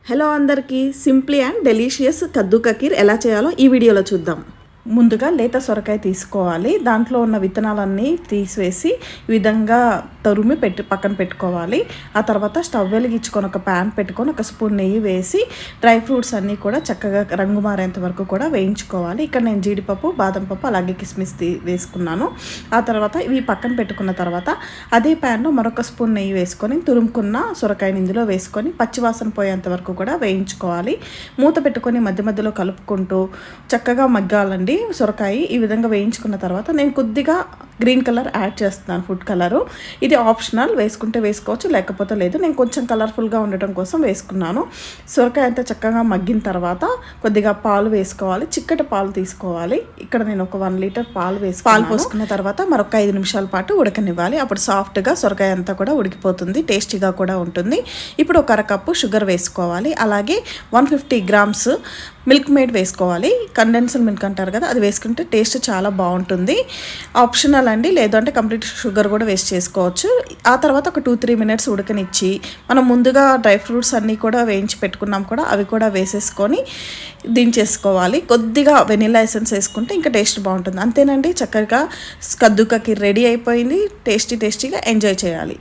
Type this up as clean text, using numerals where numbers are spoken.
Hello అందరికీ simply and delicious కద్దు కా ఖీర్ ఎలా చేయాలో ఈ వీడియోలో చూద్దాం. ముందుగా లేత సొరకాయ తీసుకోవాలి. దాంట్లో ఉన్న విత్తనాలన్నీ తీసివేసి ఈ విధంగా తరుమి పక్కన పెట్టుకోవాలి. ఆ తర్వాత స్టవ్ వెలిగించుకొని ఒక ప్యాన్ పెట్టుకొని ఒక స్పూన్ నెయ్యి వేసి డ్రై ఫ్రూట్స్ అన్నీ కూడా చక్కగా రంగు మారేంత వరకు కూడా వేయించుకోవాలి. ఇక్కడ నేను జీడిపప్పు, బాదం పప్పు అలాగే కిస్మిస్ వేసుకున్నాను. ఆ తర్వాత ఇవి పక్కన పెట్టుకున్న తర్వాత అదే ప్యాన్లో మరొక స్పూన్ నెయ్యి వేసుకొని తురుముకున్న సొరకాయని ఇందులో వేసుకొని పచ్చివాసన పోయేంత వరకు కూడా వేయించుకోవాలి. మూత పెట్టుకొని మధ్య మధ్యలో కలుపుకుంటూ చక్కగా మగ్గాలండి సొరకాయ. ఈ విధంగా వేయించుకున్న తర్వాత నేను కొద్దిగా గ్రీన్ కలర్ యాడ్ చేస్తున్నాను, ఫుడ్ కలరు. ఇది ఆప్షనల్, వేసుకుంటే వేసుకోవచ్చు లేకపోతే లేదు. నేను కొంచెం కలర్ఫుల్గా ఉండటం కోసం వేసుకున్నాను. సొరకాయ అంతా చక్కగా మగ్గిన తర్వాత కొద్దిగా పాలు వేసుకోవాలి, చిక్కటి పాలు తీసుకోవాలి. ఇక్కడ నేను ఒక 1 లీటర్ పాలు పోసుకున్న తర్వాత మరొక 5 నిమిషాల పాటు ఉడకనివ్వాలి. అప్పుడు సాఫ్ట్గా సొరకాయ అంతా కూడా ఉడికిపోతుంది, టేస్టీగా కూడా ఉంటుంది. ఇప్పుడు ఒక అరకప్పు షుగర్ వేసుకోవాలి. అలాగే 150 గ్రామ్స్ మిల్క్ మేడ్ వేసుకోవాలి. కండెన్స్డ్ మిల్క్ అంటారు కదా, అది వేసుకుంటే టేస్ట్ చాలా బాగుంటుంది. ఆప్షనల్ అండి, లేదంటే కంప్లీట్ షుగర్ కూడా వేస్ట్ చేసుకోవచ్చు. ఆ తర్వాత ఒక 2-3 మినిట్స్ ఉడకనిచ్చి మనం ముందుగా డ్రై ఫ్రూట్స్ అన్నీ కూడా వేయించి పెట్టుకున్నాం కూడా, అవి కూడా వేసేసుకొని దించేసుకోవాలి. కొద్దిగా వెనిలా ఎసెన్స్ వేసుకుంటే ఇంకా టేస్ట్ బాగుంటుంది. అంతేనండి, చక్కగా కద్దు కా ఖీర్ రెడీ అయిపోయింది. టేస్టీగా ఎంజాయ్ చేయాలి.